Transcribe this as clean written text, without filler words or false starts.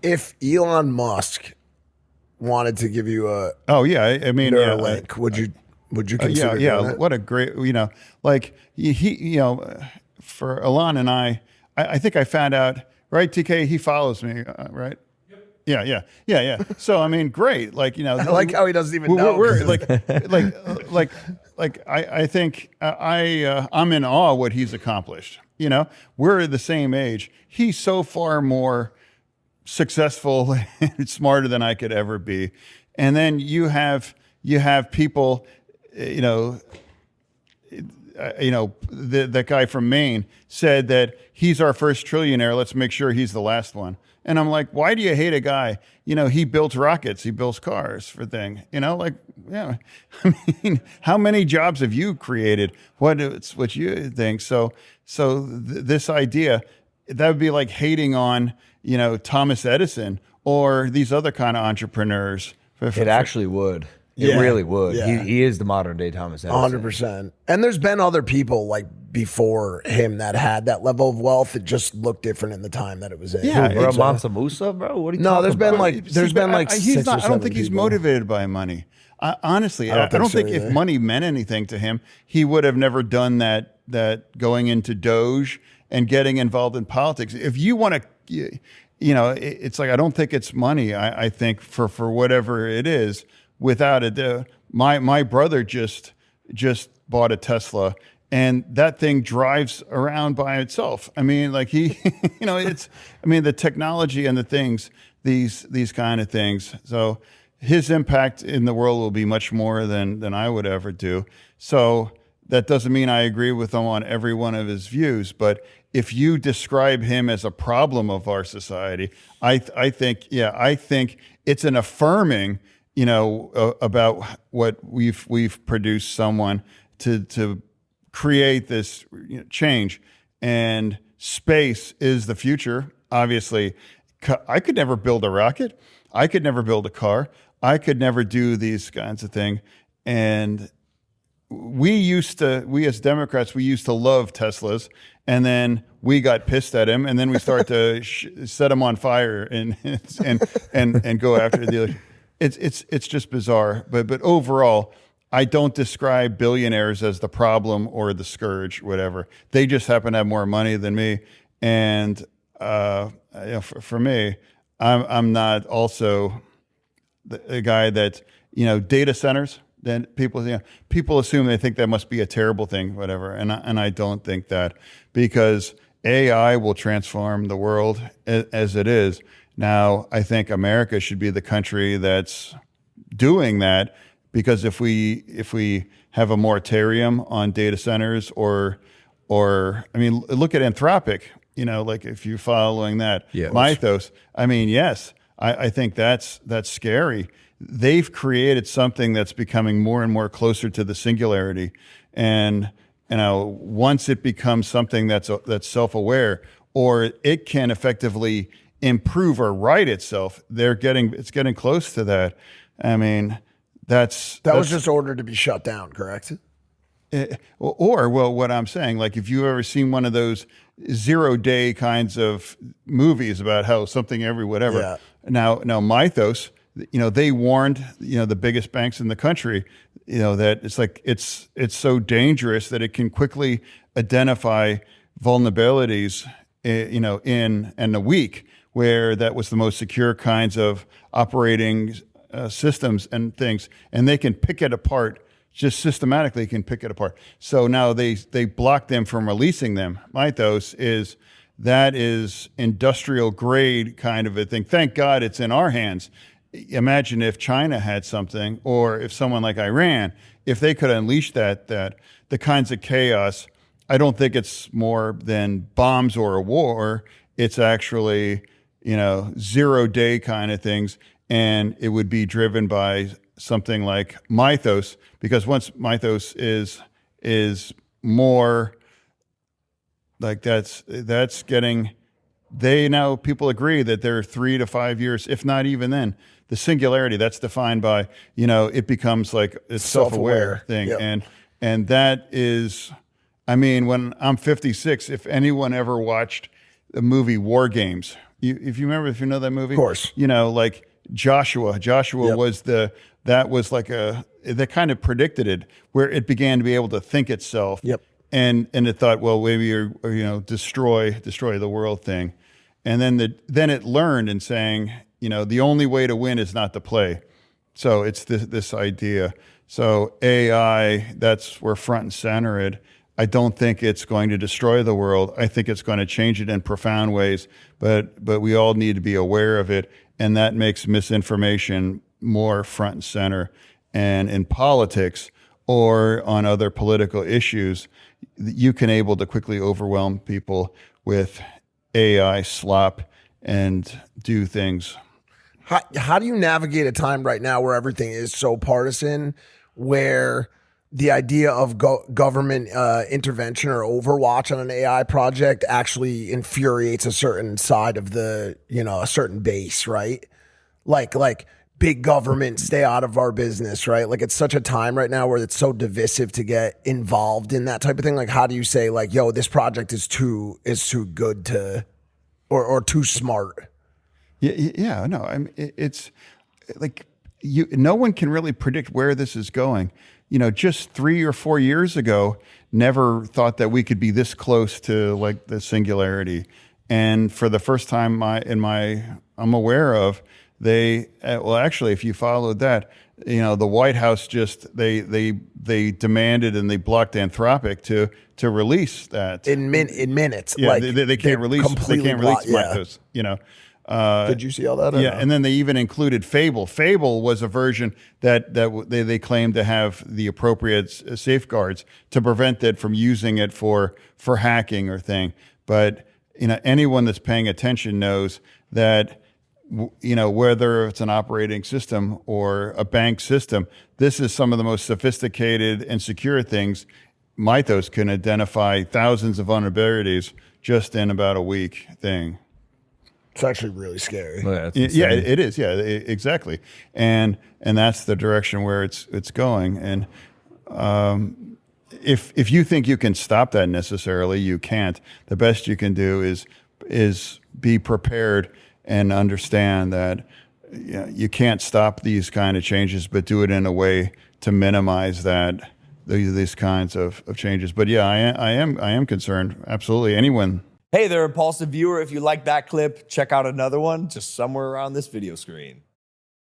If Elon Musk wanted to give you a Oh yeah, I mean, yeah, Neuralink, would you yeah, consider yeah. doing it? What a great, like for Elon and I think I found out, right, TK, he follows me, right? Yeah, yeah, yeah, yeah. So I mean, great. Like I like how he doesn't even know. we're like, like, I think I'm in awe what he's accomplished. We're the same age. He's so far more successful and smarter than I could ever be. And then you have people, you know, that guy from Maine said that he's our first trillionaire. Let's make sure he's the last one. And I'm like, why do you hate a guy? He builds rockets, he builds cars for thing. Like, yeah. I mean, how many jobs have you created? What you think? This idea that would be like hating on Thomas Edison or these other kind of entrepreneurs. It actually would. It Yeah, really would. yeah. He is the modern day Thomas Edison. 100%. And there's been other people like before him that had that level of wealth. It just looked different in the time that it was in. Yeah, Bro, it's, Mansa Musa, bro. What are you No, talking there's been about? like there's been like he's six or not. I don't seven think he's people. motivated by money. Honestly, I don't don't think think so if either. money meant anything to him, he would have never done that. That going into Doge and getting involved in politics. If you want to, it's like I don't think it's money. I think for whatever it is, without it, my brother just bought a Tesla. And that thing drives around by itself. I mean, like he, the technology and the things, these kind of things. So his impact in the world will be much more than I would ever do. So that doesn't mean I agree with him on every one of his views, but if you describe him as a problem of our society, I think it's an affirming, about what we've produced someone to create this change, and space is the future. Obviously, I could never build a rocket. I could never build a car. I could never do these kinds of things. And we as Democrats, we used to love Teslas, and then we got pissed at him, and then we start to set him on fire and go after the other. It's just bizarre. But overall, I don't describe billionaires as the problem or the scourge, whatever. They just happen to have more money than me, and for me, I'm not also the guy that data centers. Then people assume they think that must be a terrible thing, whatever, and I don't think that, because AI will transform the world as it is now. I think America should be the country that's doing that, because if we have a moratorium on data centers, or I mean, look at Anthropic, like if you're following that, Yeah. Mythos. I mean, yes, I think that's scary. They've created something that's becoming more and more closer to the singularity, and once it becomes something that's self-aware, or it can effectively improve or right itself, it's getting close to that. I mean, That was just ordered to be shut down, correct? Well, what I'm saying, like if you've ever seen one of those 0-day kinds of movies about how something whatever. Yeah. Now Mythos, they warned, the biggest banks in the country, that it's like, it's so dangerous that it can quickly identify vulnerabilities, in a week, where that was the most secure kinds of operating systems and things, and they can pick it apart. Just systematically can pick it apart. So now they block them from releasing them. Mythos is industrial grade kind of a thing. Thank God it's in our hands. Imagine if China had something, or if someone like Iran, if they could unleash that the kinds of chaos. I don't think it's more than bombs or a war. It's actually 0-day kind of things, and it would be driven by something like Mythos, because once Mythos is more like that's getting, now people agree that they're 3 to 5 years, if not even then. The singularity that's defined by, it becomes like a self-aware thing. Yep. And that is, I mean, when I'm 56, if anyone ever watched the movie War Games if you remember, if you know that movie, Of course. you know, like Joshua Yep. was that was like that kind of predicted it, where it began to be able to think itself. Yep. And it thought, well, maybe or, you know, destroy the world thing. And then it learned in saying, you know, the only way to win is not to play. So it's this idea. So AI, that's where front and center it. I don't think it's going to destroy the world. I think it's going to change it in profound ways, but we all need to be aware of it, and that makes misinformation more front and center. And in politics or on other political issues, you can able to quickly overwhelm people with AI slop and do things. How do you navigate a time right now where everything is so partisan, where the idea of government intervention or overwatch on an AI project actually infuriates a certain side of the, you know, a certain base, right? Like big government, stay out of our business, right? Like it's such a time right now where it's so divisive to get involved in that type of thing. Like how do you say like, yo, this project is too good to, or too smart? Yeah, no, I mean, it's like no one can really predict where this is going. You know, just 3 or 4 years ago, never thought that we could be this close to like the singularity. And for the first time I'm aware of, well, actually, if you followed that, you know, the White House just they demanded and they blocked Anthropic to release that in minutes. Yeah, like they can't release Mythos, you know. Did you see all that? Yeah, no? and then they even included Fable. Fable was a version that they claimed to have the appropriate safeguards to prevent it from using it for hacking or thing. But you know, anyone that's paying attention knows that you know, whether it's an operating system or a bank system, this is some of the most sophisticated and secure things. Mythos can identify thousands of vulnerabilities just in about a week thing. It's actually really scary. Yeah, Yeah, it is. Yeah, exactly. And that's the direction where it's going. And if you think you can stop that necessarily, you can't. The best you can do is be prepared and understand that you can't stop these kind of changes, but do it in a way to minimize these kinds of changes. But yeah, I am concerned. Absolutely, anyone. Hey there, Impulsive viewer. If you like that clip, check out another one just somewhere around this video screen.